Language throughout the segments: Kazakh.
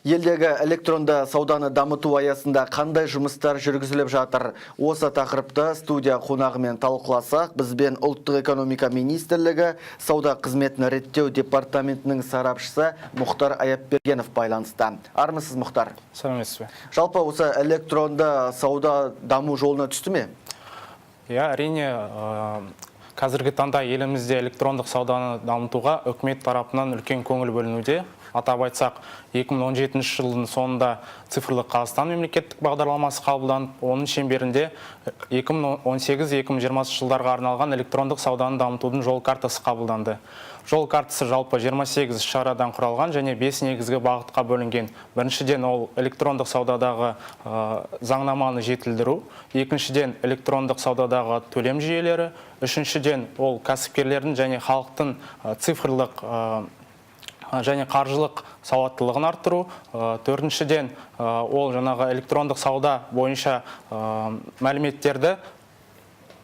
Елдегі электронды сауданы дамыту аясында қандай жұмыстар жүргізіліп жатыр? Осы тақырыпты студия қонағымен талқыласақ, бізбен ұлттық экономика министрлігі сауда қызметін реттеу департаментінің сарапшысы Мұхтар Аяпбергенов байланысты. Армысыз, Мұхтар? Сәлеметсіз бе? Жалпы осы электронды сауда даму жолына түсті ме? Иә, әрине, қазіргі таңда елімізде электрондық сауданы дамытуға үкімет тарапынан үлкен көңіл бөлінуде. Атап айтсақ, 2017 жылдың соңында цифрлық Қазақстан мемлекеттік бағдарламасы қабылданып, оның шеңберінде 2018-2020 жылдарға арналған электрондық сауданы дамытудың жол картасы қабылданды. Жол картасы жалпы 28 шарадан құралған және 5 негізгі бағытқа бөлінген. Біріншіден ол электрондық саудадағы заңнаманы жетілдіру, екіншіден электрондық саудадағы төлем жүйелері, үшіншіден ол кәсіпкерлердің және халықтың цифрлық және қаржылық сауаттылығын арттыру, төртіншіден ол жаңағы электрондық сауда бойынша мәліметтерді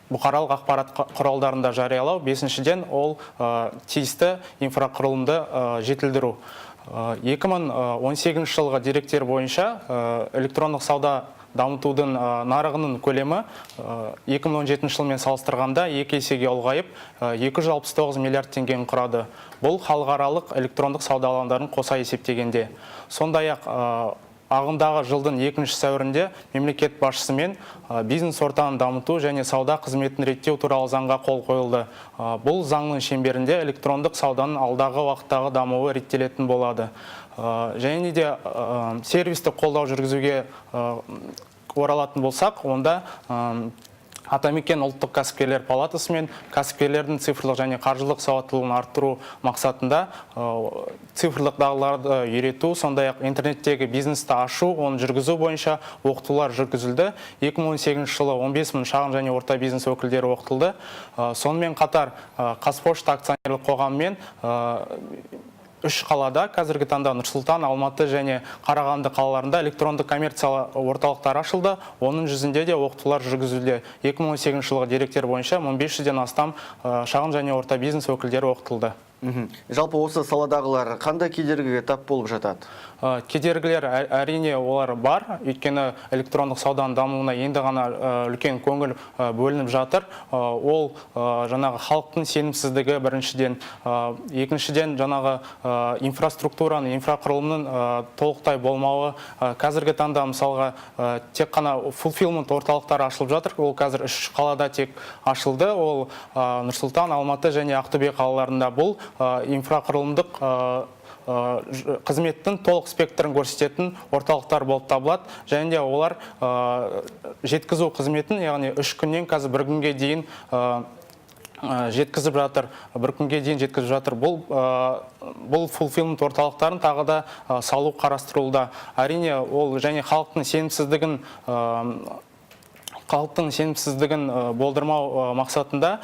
бұқаралық ақпарат құралдарында жариялау, бесіншіден ол тиісті инфрақұрылымды жетілдіру. 2018 жылғы деректер бойынша электрондық сауда дамытудың нарығының көлемі 2017 жылмен салыстырғанда 2 есеге ұлғайып 269 миллиард теңгені құрады. Бұл халықаралық электрондық сауда алаңдарын қоса есептегенде. Сондай-ақ ағымдағы жылдың 2 сәуірінде мемлекет басшысымен бизнес ортаны дамыту және сауда қызметін реттеу туралы заңға қол қойылды. Бұл заңның шеңберінде электрондық сауданың алдағы уақыттағы дамуы реттелетін болады. Және де сервисті қолдау жүргізуге оралатын болсақ, онда Атамекен ұлттық кәсіпкерлер палатасы мен кәсіпкерлердің цифрлық және қаржылық сауаттылығын арттыру мақсатында цифрлық дағдыларды үйрету, сондай-ақ интернеттегі бизнесті ашу, оны жүргізу бойынша оқытулар жүргізілді. 2018 жылы 15 мың шағын және орта бизнес өкілдері оқытылды. Сонымен қатар Қазпошта акционерлік қоғамымен 3 қалада, қазіргі таңда Нұр-Сұлтан, Алматы және Қарағанды қалаларында электронды коммерциялық орталықтар ашылды. Оның жүзінде де оқытулар жүргізілді. 2018 жылғы деректер бойынша 1500-ден астам шағын және орта бизнес өкілдері оқытылды. Жалпы осы саладағылар қандай кедергіге тап болып жатады? Кедергілер әрине олар бар, өйткені электрондық сауданың дамуына енді ғана үлкен көңіл бөлініп жатыр. Ол жаңағы халықтың сенімсіздігі біріншіден, екіншіден жаңағы инфраструктураның, инфрақұрылымның толықтай болмауы. Қазіргі таңда мысалға тек қана fulfillment орталықтары ашылып жатыр. Ол қазір 3 қалада тек ашылды. Ол Нұр-Сұлтан, Алматы және Ақтөбе қалаларында. Бұл инфрақұрылымдық қызметтің толық спектрін көрсететін орталықтар болып табылады. Және де олар жеткізу қызметін, яғни 3 күннен қазір 1 күнге дейін жеткізіп жатыр. 1 күнге дейін жеткізіп жатыр. Бұл fulfillment орталықтарын тағы да салу қарастырылуда. Әрине ол және халықтың сенімсіздігін болдырмау мақсатында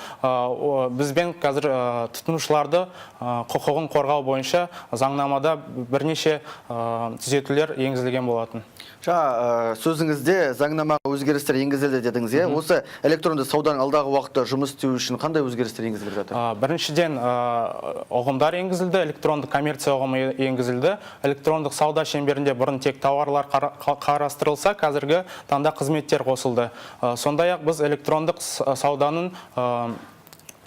бізбен қазір тұтынушыларды құқығын қорғау бойынша заңнамада бірнеше түзетулер енгізілген болатын. Сөзіңізде заңнама өзгерістер енгізілді дедіңіз, е? Осы электронды сауданың алдағы уақытта жұмыс істеу үшін қандай өзгерістер енгізіліп жатыр? Біріншіден ұғымдар енгізілді, электронды коммерция ұғымы енгізілді. Электрондық сауда шеңберінде бұрын тек тауарлар қарастырылса, қазіргі таңда қызметтер қосылды. Сондай-ақ біз электрондық сауданың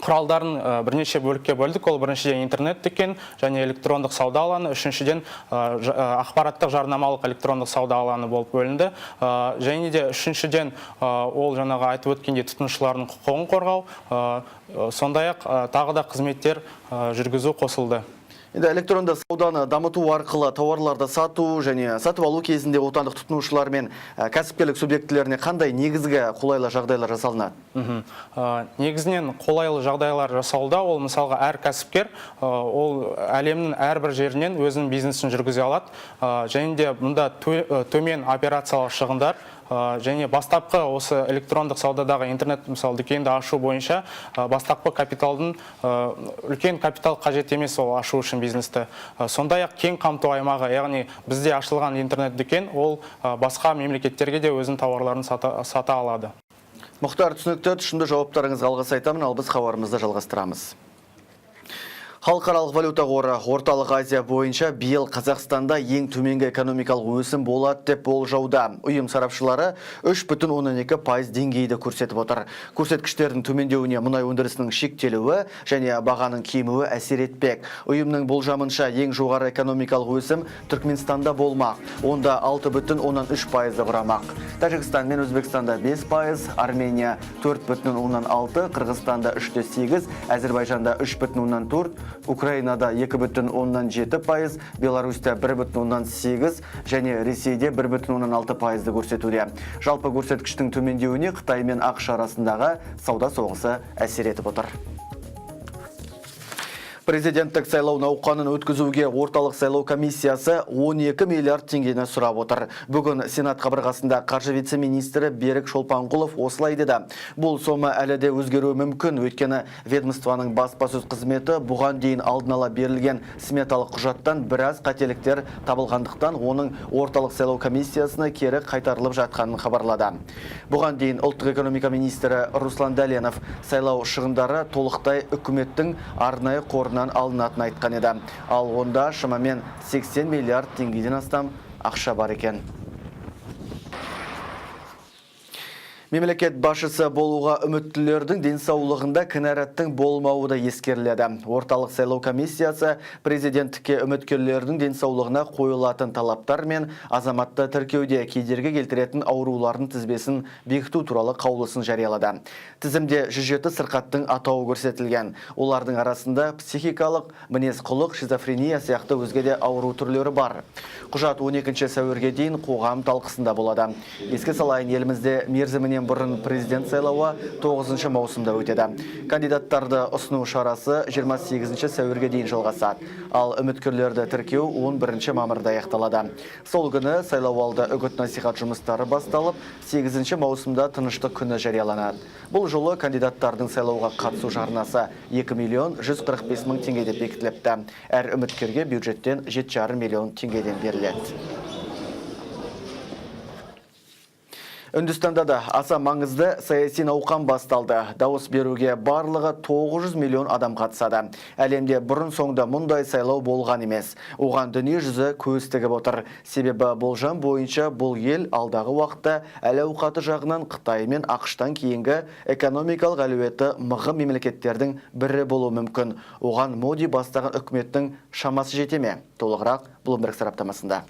құралдарын бірнеше бөлікке бөлдік. Ол біріншіден интернет дүкен және электрондық сауда алаңы, үшіншіден ақпараттық жарнамалық электрондық сауда алаңы болып бөлінді. Және де үшіншіден ол жаңағы айтып өткенде тұтынушылардың құқығын қорғау, сондай-ақ тағы да қызметтер жүргізу қосылды. Енді электронды сауданы дамыту арқылы тауарларды сату және сатып алу кезінде отандық тұтынушылар мен кәсіпкерлік субъектілеріне қандай негізгі қолайлы жағдайлар жасалынады? Негізінен қолайлы жағдайлар жасалуда. Ол мысалға әр кәсіпкер ол әлемнің әрбір жерінен өзінің бизнесін жүргізе алады. Және де мұнда төмен операциялық шығындар және бастапқы осы электрондық саудадағы интернет мысалы дүкенді ашу бойынша бастапқы капиталдың үлкен капитал қажет емес ол ашу үшін бизнесті. Сондай-ақ кең қамту аймағы, яғни бізде ашылған интернет дүкен ол басқа мемлекеттерге де өзінің тауарларын сата алады. Мұхтар, түсінікті, тұшымды жауаптарыңызға алғыс айтамын, ал біз хабарымызды жалғастырамыз. Халықаралық валюта қоры Орталық Азия бойынша биыл Қазақстанда ең төменгі экономикалық өсім болады деп болжауда. Ұйым сарапшылары 3,12% деңгейді көрсетіп отыр. Көрсеткіштердің төмендеуіне мұнай өндірісінің шектелуі және бағаның кемуі әсер етпек. Ұйымның болжамынша ең жоғары экономикалық өсім Түркменстанда болмақ. Онда 6,3% құрамақ. Тәжікстан мен Өзбекстанда 5%, Армения 4,6%, Қырғызстанда 3,8%, Әзербайжанда 3,4%, Украинада 2,7%, Беларусьта 1,8% және Ресейде 1,6% көрсетуде. Жалпы көрсеткіштің төмендеуіне Қытай мен ақш арасындағы сауда соғысы әсер етіп отыр. Президенттік сайлау науқанын өткізуге орталық сайлау комиссиясы 12 миллиард теңгені сұрап отыр. Бүгін Сенат қабырғасында қаржы вице-министрі Берік Шолпанқұлов осылай деді. Бұл сома әлі де өзгеруі мүмкін, өйткені ведомствоның баспасөз қызметі бұған дейін алдын ала берілген сметалық құжаттан біраз қателіктер табылғандықтан оның орталық сайлау комиссиясына кері қайтарылып жатқанын хабарлады. Бұған дейін ұлттық экономика министрі Руслан Дәленов сайлау шығындары толықтай үкіметтің арнайы қорынан алынатын айтқан еді. Ал онда шамамен 80 миллиард теңгеден астам ақша бар екен. Мемлекет басшысы болуға үміттілердің денсаулығында кінәраттың болмауы да ескеріледі. Орталық сайлау комиссиясы президенттікке үміткерлердің денсаулығына қойылатын талаптар мен азаматты тіркеуде кедергі келтіретін аурулардың тізбесін бекіту туралы қаулысын жариялады. Тізімде 107 сырқаттың атауы көрсетілген. Олардың арасында психикалық, мінез-құлық, шизофрения сияқты өзге де ауру түрлері бар. Құжат 12 сәуірге дейін қоғам талқысында болады. Еске салайын, елімізде мерзімінен бұрын президент сайлауы 9 маусымда өтеді. Кандидаттарды ұсыну шарасы 28 сәуірге дейін жалғасады. Ал үміткерлерді тіркеу 11 мамырда аяқталады. Сол күні сайлауалды үгіт-насихат жұмыстары басталып, 8 маусымда тыныштық күні жарияланады. Бұл жолы кандидаттардың сайлауға қатысу жарнасы 2 миллион 145 мың теңге деп бекітіліпті. Әр үміткерге бюджеттен 7,5 миллион теңгеден беріледі. Үндістанда да аса маңызды саяси науқан басталды. Дауыс беруге барлығы 900 миллион адам қатысады. Әлемде бұрын соңды мұндай сайлау болған емес. Оған дүние жүзі көз тігіп отыр. Себебі болжам бойынша бұл ел алдағы уақытта әл-ауқаты жағынан Қытай мен ақштан кейінгі экономикалық әлеуеті мығым мемлекеттердің бірі болуы мүмкін. Оған Моди бастаған үкіметтің шамасы жете ме? Толығырақ Bloomberg сараптамасында.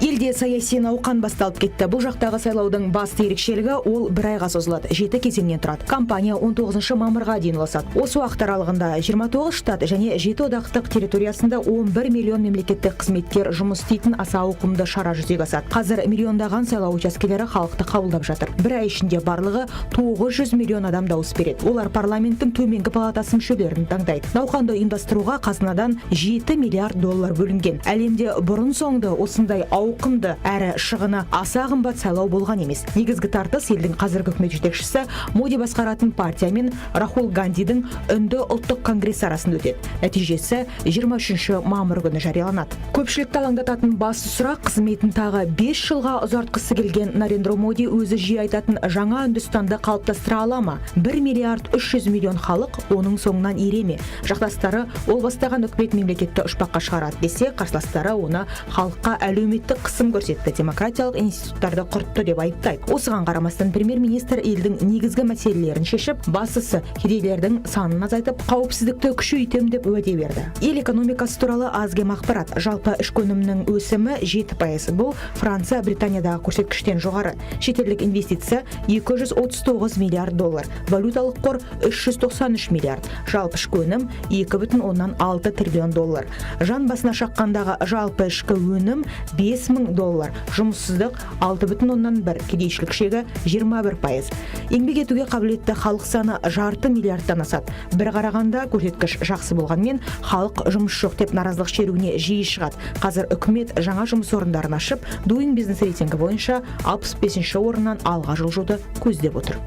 Елде саяси науқан басталып кетті. Бұл жақтағы сайлаудың басты ерекшелігі ол бір айға созылады. 7 кезеңнен тұрады. Кампания 19 мамырға дейін ұласады. Осы уақыт аралығында 29 штат және 7 одақтық территориясында 11 миллион мемлекеттік қызметкер жұмыс істейтін аса ауқымды шара жүзеге асады. Қазір миллиондаған сайлау учаскелері халықты қабылдап жатыр. Бір ай ішінде барлығы 900 миллион адам дауыс береді. Олар парламенттің төменгі палатасы мүшелерін таңдайды. Науқанды ұйымдастыруға қазынадан 7 миллиард доллар бөлінген. Әлемде бұрын соңды осындай ауқымды әрі шығыны аса қымбат сайлау болған емес. Негізгі тартыс елдің қазіргі үкімет жетекшісі Моди басқаратын партия мен Рахул Гандидің үнді ұлттық конгресі арасында өтеді. Нәтижесі 23 мамыр күні жарияланады. Көпшілікті алаңдататын басты сұрақ қызметін тағы 5 жылға ұзартқысы келген Нарендра Моди өзі жиі айтатын жаңа Үндістанды қалыптастыра ала ма? 1 миллиард 300 миллион халық оның соңынан ереме. Жақтастары ол бастаған үкімет мемлекетті ұшпаққа шығарады десе, қарсыластары оны халыққа әлеуметтік қысым көрсетті, демократиялық институттарды құртты деп айыптайды. Осыған қарамастан премьер-министр елдің негізгі мәселелерін шешіп, бастысы кедейлердің санын азайтып, қауіпсіздікті күшейтем деп уәде берді. Ел экономикасы туралы аз-кем ақпарат. Жалпы ішкі өнімнің өсімі 7%. Бұл Франция, Британиядағы көрсеткіштен жоғары. Шетелдік инвестиция 239 миллиард доллар. Валюталық қор 393 миллиард. Жалпы ішкі өнім 2,6 триллион доллар. Жан басына шаққандағы жалпы ішкі өнім 5 мың доллар. Жұмыссыздық 6,1, кедейшілік шегі 21%. Еңбек етуге қабілетті халық саны 500 миллиардтан асады. Bir қарағанда көрсеткіш жақсы болғанмен, халық жұмыс жоқ деп наразылық шеруіне жиі шығады. Қазір үкімет жаңа жұмыс орындарын ашып, Doing Business рейтингі бойынша 65 орыннан алға жылжуды көздеп отыр.